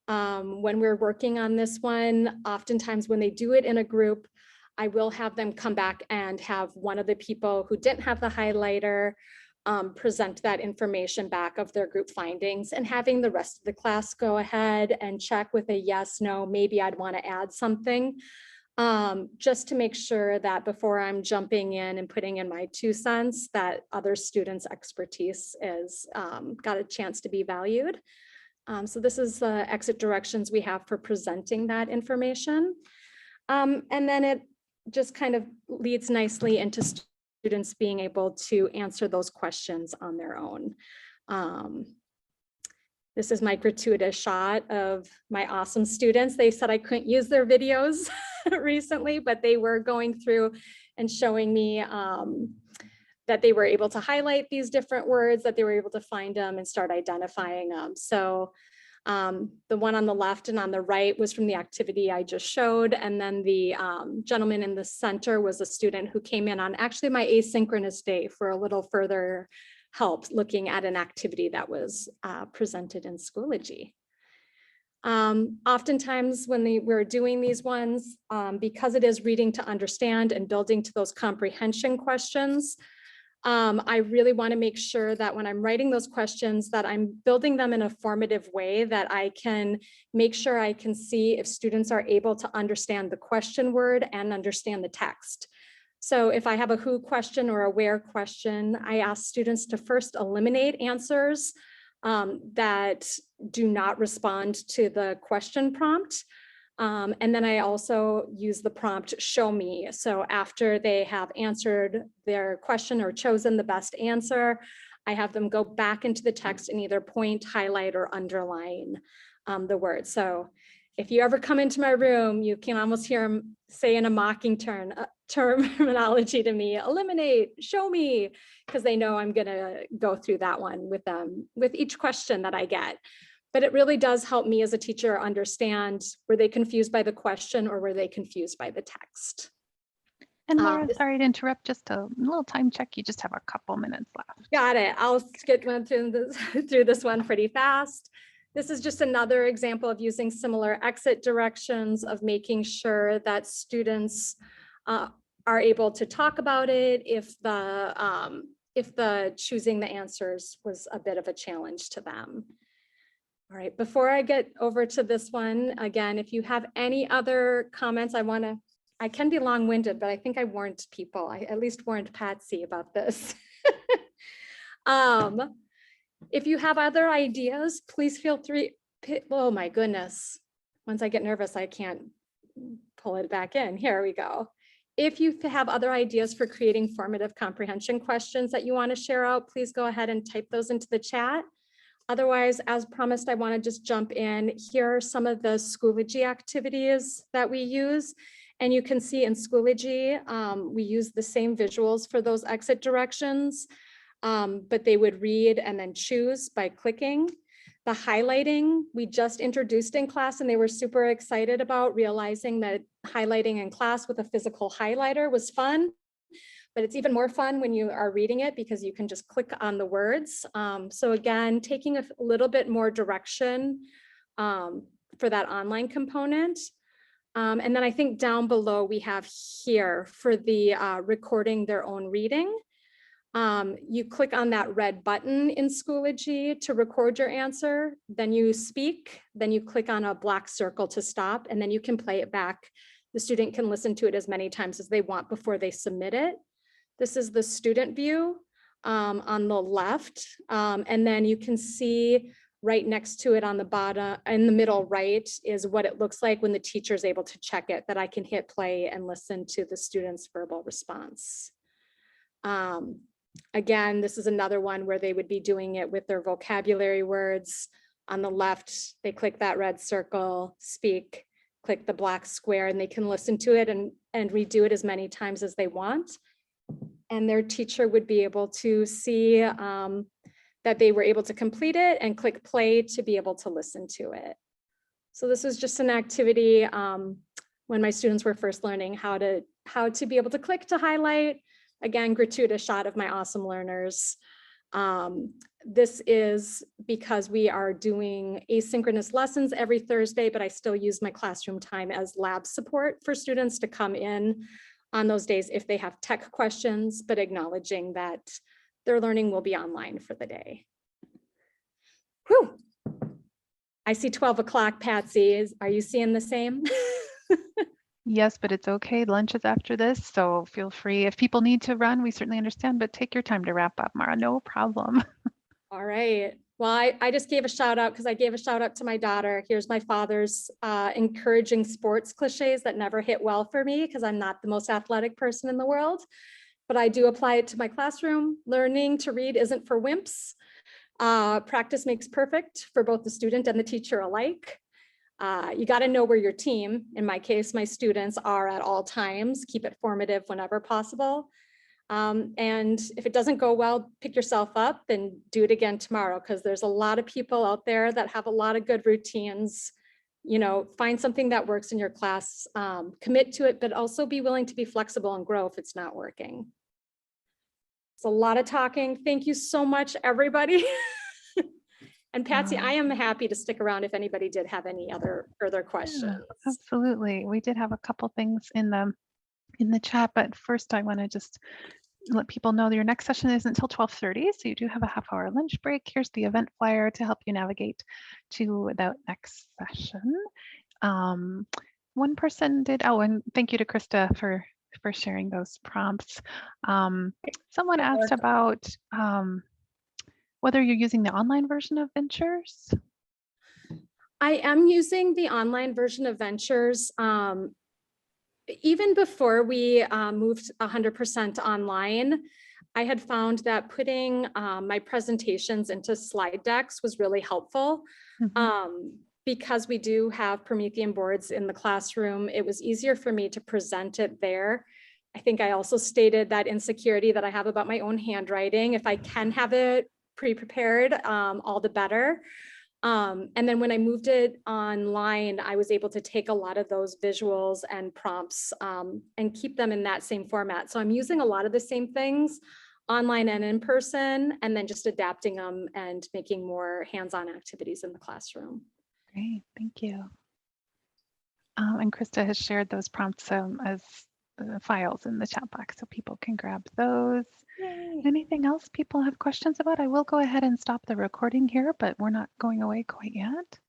when we're working on this one, oftentimes when they do it in a group, I will have them come back and have one of the people who didn't have the highlighter present that information back of their group findings, and having the rest of the class go ahead and check with a yes, no, maybe I'd want to add something, just to make sure that before I'm jumping in and putting in my 2 cents, that other students' expertise is got a chance to be valued. So this is the exit directions we have for presenting that information. And then it just kind of leads nicely into students being able to answer those questions on their own. This is my gratuitous shot of my awesome students. They said I couldn't use their videos recently, but they were going through and showing me that they were able to highlight these different words, that they were able to find them and start identifying them. So the one on the left and on the right was from the activity I just showed. And then the gentleman in the center was a student who came in on actually my asynchronous day for a little further help looking at an activity that was presented in Schoology. Oftentimes when we're doing these ones, because it is reading to understand and building to those comprehension questions, I really want to make sure that when I'm writing those questions that I'm building them in a formative way, that I can make sure I can see if students are able to understand the question word and understand the text. So if I have a who question or a where question, I ask students to first eliminate answers that do not respond to the question prompt. And then I also use the prompt show me. So after they have answered their question or chosen the best answer, I have them go back into the text and either point, highlight, or underline the word. So if you ever come into my room, you can almost hear them say in a mocking terminology to me, eliminate, show me, because they know I'm gonna go through that one with them with each question that I get. But it really does help me as a teacher understand, were they confused by the question or were they confused by the text? And Laura, sorry to interrupt, just a little time check. You just have a couple minutes left. Got it. I'll get through this one pretty fast. This is just another example of using similar exit directions, of making sure that students are able to talk about it if the choosing the answers was a bit of a challenge to them. All right, before I get over to this one, again, if you have any other comments, I can be long-winded, but I think I warned people. I at least warned Patsy about this. If you have other ideas, please feel free. Oh my goodness. Once I get nervous, I can't pull it back in. Here we go. If you have other ideas for creating formative comprehension questions that you want to share out, please go ahead and type those into the chat. Otherwise, as promised, I want to just jump in. Here are some of the Schoology activities that we use. And you can see in Schoology, we use the same visuals for those exit directions, but they would read and then choose by clicking. The highlighting we just introduced in class, and they were super excited about realizing that highlighting in class with a physical highlighter was fun. But it's even more fun when you are reading it because you can just click on the words. So again, taking a little bit more direction for that online component. And then I think down below we have here for the recording their own reading. You click on that red button in Schoology to record your answer, then you speak, then you click on a black circle to stop, and then you can play it back. The student can listen to it as many times as they want before they submit it. This is the student view on the left. And then you can see right next to it on the bottom, in the middle right, is what it looks like when the teacher is able to check it, that I can hit play and listen to the student's verbal response. Again, this is another one where they would be doing it with their vocabulary words. On the left, they click that red circle, speak, click the black square, and they can listen to it and redo it as many times as they want. And their teacher would be able to see that they were able to complete it and click play to be able to listen to it. So this is just an activity when my students were first learning how to be able to click to highlight. Again, gratuitous shot of my awesome learners. This is because we are doing asynchronous lessons every Thursday, but I still use my classroom time as lab support for students to come in on those days if they have tech questions, but acknowledging that their learning will be online for the day. Whew. I see 12 o'clock, Patsy. Are you seeing the same? Yes, but it's okay. Lunch is after this, so feel free. If people need to run, we certainly understand, but take your time to wrap up, Mara. No problem. All right. Well, I just gave a shout out because I gave a shout out to my daughter. Here's my father's encouraging sports cliches that never hit well for me because I'm not the most athletic person in the world, but I do apply it to my classroom. Learning to read isn't for wimps. Practice makes perfect for both the student and the teacher alike. You got to know where your team, in my case, my students, are at all times. Keep it formative whenever possible. And if it doesn't go well, pick yourself up and do it again tomorrow, because there's a lot of people out there that have a lot of good routines. You know, find something that works in your class, commit to it, but also be willing to be flexible and grow if it's not working. It's a lot of talking. Thank you so much, everybody. And Patsy, I am happy to stick around if anybody did have any other further questions. Yeah, absolutely. We did have a couple things in the chat, but first I want to just let people know that your next session isn't until 12:30, so you do have a half-hour lunch break. Here's the event flyer to help you navigate to the next session. One person did, oh, and thank you to Krista for sharing those prompts. Someone asked about whether you're using the online version of Ventures. I am using the online version of Ventures. Even before we moved 100% online, I had found that putting my presentations into slide decks was really helpful. Because we do have Promethean boards in the classroom, it was easier for me to present it there. I think I also stated that insecurity that I have about my own handwriting. If I can have it pre-prepared, all the better. And then when I moved it online, I was able to take a lot of those visuals and prompts and keep them in that same format. So I'm using a lot of the same things online and in person, and then just adapting them and making more hands-on activities in the classroom. Great, thank you. And Krista has shared those prompts as files in the chat box, so people can grab those. Yay. Anything else people have questions about? I will go ahead and stop the recording here, but we're not going away quite yet.